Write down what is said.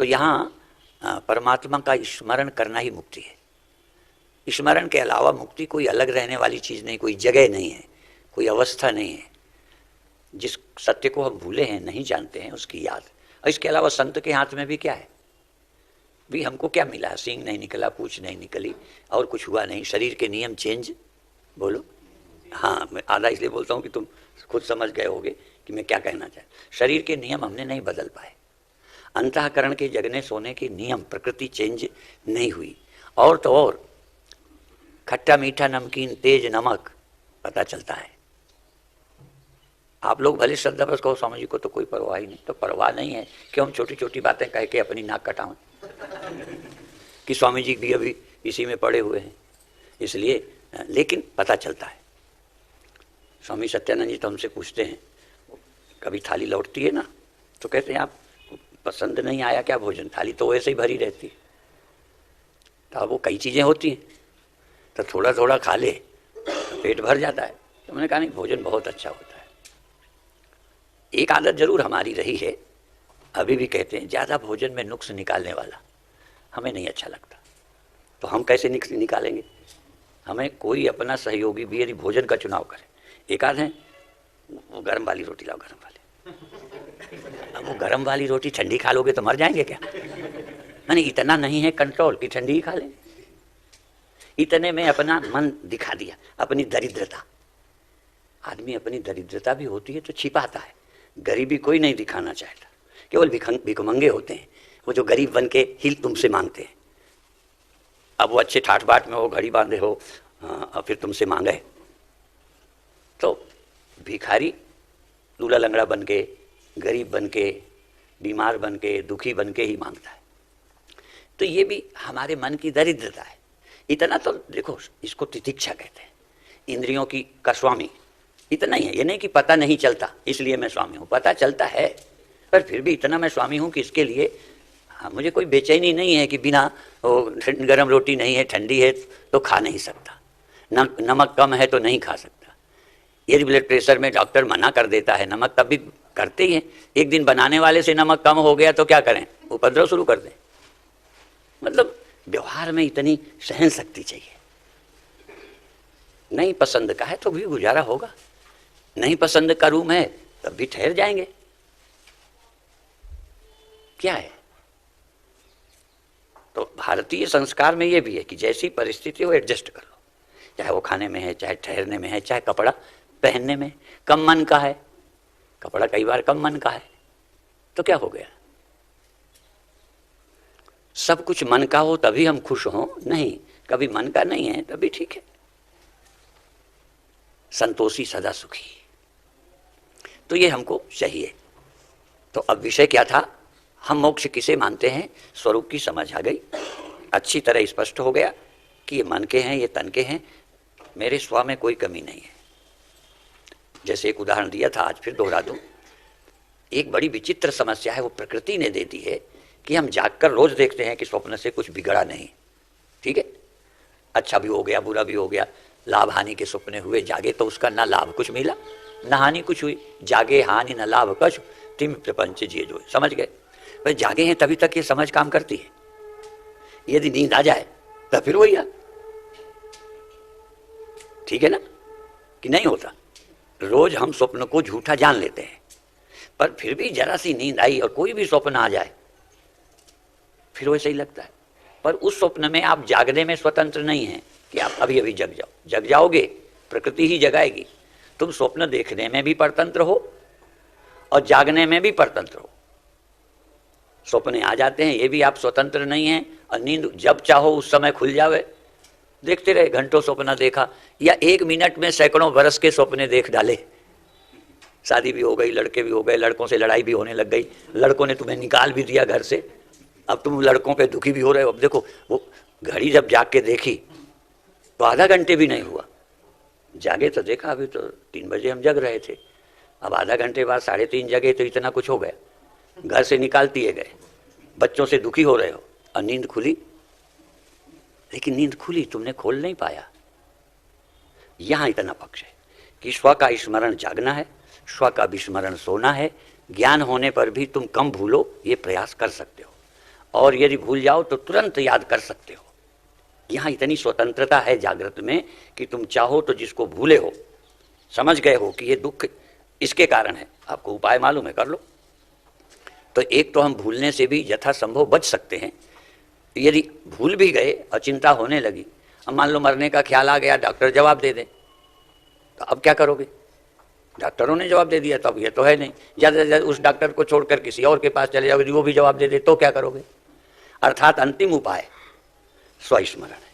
तो यहाँ परमात्मा का स्मरण करना ही मुक्ति है। स्मरण के अलावा मुक्ति कोई अलग रहने वाली चीज़ नहीं, कोई जगह नहीं है, कोई अवस्था नहीं है। जिस सत्य को हम भूले हैं, नहीं जानते हैं, उसकी याद। और इसके अलावा संत के हाथ में भी क्या है, भी हमको क्या मिला, सींग नहीं निकला, पूंछ नहीं निकली, और कुछ हुआ नहीं, शरीर के नियम चेंज, बोलो। हाँ, मैं आधा इसलिए बोलता हूँ कि तुम खुद समझ गए होगे कि मैं क्या कहना चाहता। शरीर के नियम हमने नहीं बदल पाए, अंतःकरण के जगने सोने के नियम, प्रकृति चेंज नहीं हुई। और तो और खट्टा मीठा नमकीन तेज नमक पता चलता है। आप लोग भले श्रद्धा बस कहो स्वामी जी को तो कोई परवाह ही नहीं, तो परवाह नहीं है कि हम छोटी छोटी बातें कह के अपनी नाक कटाएं कि स्वामी जी भी अभी इसी में पड़े हुए हैं, इसलिए। लेकिन पता चलता है। स्वामी सत्यानंद जी तो हमसे पूछते हैं, कभी थाली लौटती है ना, तो कहते हैं आप पसंद नहीं आया क्या भोजन, थाली तो वैसे ही भरी रहती है। तो अब वो कई चीज़ें होती हैं, तो थोड़ा थोड़ा खा ले तो पेट भर जाता है। तो मैंने कहा नहीं, भोजन बहुत अच्छा होता है। एक आदत जरूर हमारी रही है, अभी भी कहते हैं, ज़्यादा भोजन में नुक्स निकालने वाला हमें नहीं अच्छा लगता। तो हम कैसे निकालेंगे? हमें कोई अपना सहयोगी भी यदि भोजन का चुनाव करे, एक आध है वो गर्म वाली रोटी लाओ, गर्म वाली। अब वो गर्म वाली रोटी ठंडी खा लोगे तो मर जाएंगे क्या? नहीं, इतना नहीं है कंट्रोल कि ठंडी ही खा लें। इतने में अपना मन दिखा दिया, अपनी दरिद्रता। आदमी अपनी दरिद्रता भी होती है तो छिपाता है, गरीबी कोई नहीं दिखाना चाहता, केवल भिखमंगे होते हैं वो जो गरीब बन के हिल तुमसे मांगते हैं। अब वो अच्छे ठाठ बाट में हो, घड़ी बांधे हो, और फिर तुमसे मांगे, तो भिखारी लूला लंगड़ा बन के, गरीब बन के, बीमार बन के, दुखी बन के ही मांगता है। तो ये भी हमारे मन की दरिद्रता है। इतना तो देखो, इसको तितिक्षा कहते हैं, इंद्रियों की का स्वामी। इतना ही है, ये नहीं कि पता नहीं चलता इसलिए मैं स्वामी हूँ, पता चलता है, पर फिर भी इतना मैं स्वामी हूँ कि इसके लिए मुझे कोई बेचैनी नहीं है कि बिना गरम रोटी नहीं है, ठंडी है तो खा नहीं सकता, नमक कम है तो नहीं खा सकता। यदि ब्लड प्रेशर में डॉक्टर मना कर देता है नमक, तब भी करते ही हैं। एक दिन बनाने वाले से नमक कम हो गया तो क्या करें, उपद्रव शुरू कर दें। मतलब व्यवहार में इतनी सहन शक्ति चाहिए। नहीं पसंद का है तो भी गुजारा होगा, नहीं पसंद का रूम है तब भी ठहर जाएंगे। क्या है? तो भारतीय संस्कार में ये भी है कि जैसी परिस्थिति हो एडजस्ट कर लो, चाहे वो खाने में है, चाहे ठहरने में है, चाहे कपड़ा पहनने में। कम मन का है कपड़ा, कई बार कम मन का है तो क्या हो गया? सब कुछ मन का हो तभी हम खुश हों? नहीं, कभी मन का नहीं है तभी ठीक है। संतोषी सदा सुखी, तो ये हमको चाहिए। तो अब विषय क्या था? हम मोक्ष किसे मानते हैं? स्वरूप की समझ आ गई, अच्छी तरह स्पष्ट हो गया कि ये मन के हैं, ये तन के हैं, मेरे स्व में कोई कमी नहीं है। जैसे एक उदाहरण दिया था, आज फिर दोहरा दूं। एक बड़ी विचित्र समस्या है, वो प्रकृति ने दे दी है कि हम जागकर रोज देखते हैं कि स्वप्न से कुछ बिगड़ा नहीं। ठीक है, अच्छा भी हो गया, बुरा भी हो गया, लाभ हानि के सपने हुए, जागे तो उसका ना लाभ कुछ मिला ना हानि कुछ हुई। जागे हानि न लाभ कछ तिम प्रपंच जिए जो। समझ गए? भाई जागे हैं तभी तक ये समझ काम करती है। यदि नींद आ जाए तो फिर वही आ, ठीक है ना, कि नहीं होता। रोज हम स्वप्न को झूठा जान लेते हैं, पर फिर भी जरा सी नींद आई और कोई भी स्वप्न आ जाए फिर वैसे ही लगता है। पर उस स्वप्न में आप जागने में स्वतंत्र नहीं हैं कि आप अभी अभी जग जाओ। जग जाओगे प्रकृति ही जगाएगी। तुम स्वप्न देखने में भी परतंत्र हो और जागने में भी परतंत्र हो। स्वप्न आ जाते हैं, ये भी आप स्वतंत्र नहीं हैं, और नींद जब चाहो उस समय खुल जावे। देखते रहे, घंटों स्वप्न देखा, या एक मिनट में सैकड़ों बरस के स्वप्ने देख डाले। शादी भी हो गई, लड़के भी हो गए, लड़कों से लड़ाई भी होने लग गई, लड़कों ने तुम्हें निकाल भी दिया घर से, अब तुम लड़कों पे दुखी भी हो रहे हो। अब देखो, वो घड़ी जब जाग के देखी तो आधा घंटे भी नहीं हुआ, जागे तो देखा अभी तो 3 बजे हम जग रहे थे, अब आधा घंटे बाद 3:30 जगे तो इतना कुछ हो गया। घर से निकाल दिए गए, बच्चों से दुखी हो रहे हो, और नींद खुली। लेकिन नींद खुली, तुमने खोल नहीं पाया। यहां इतना पक्ष है कि स्व का स्मरण जागना है, स्व का विस्मरण सोना है। ज्ञान होने पर भी तुम कम भूलो, ये प्रयास कर सकते हो। और यदि भूल जाओ तो तुरंत याद कर सकते हो। यहाँ इतनी स्वतंत्रता है जागृत में कि तुम चाहो तो जिसको भूले हो, समझ गए हो कि ये दुख इसके कारण है, आपको उपाय मालूम है, कर लो। तो एक तो हम भूलने से भी यथासंभव बच सकते हैं। यदि भूल भी गए, अचिंता होने लगी, अब मान लो मरने का ख्याल आ गया, डॉक्टर जवाब दे दे, तो अब क्या करोगे? डॉक्टरों ने जवाब दे दिया तो अब ये तो है नहीं, ज़्यादा से ज़्यादा उस डॉक्टर को छोड़कर किसी और के पास चले जाओगे, वो भी जवाब दे दे तो क्या करोगे? अर्थात अंतिम उपाय स्वस्मरण है।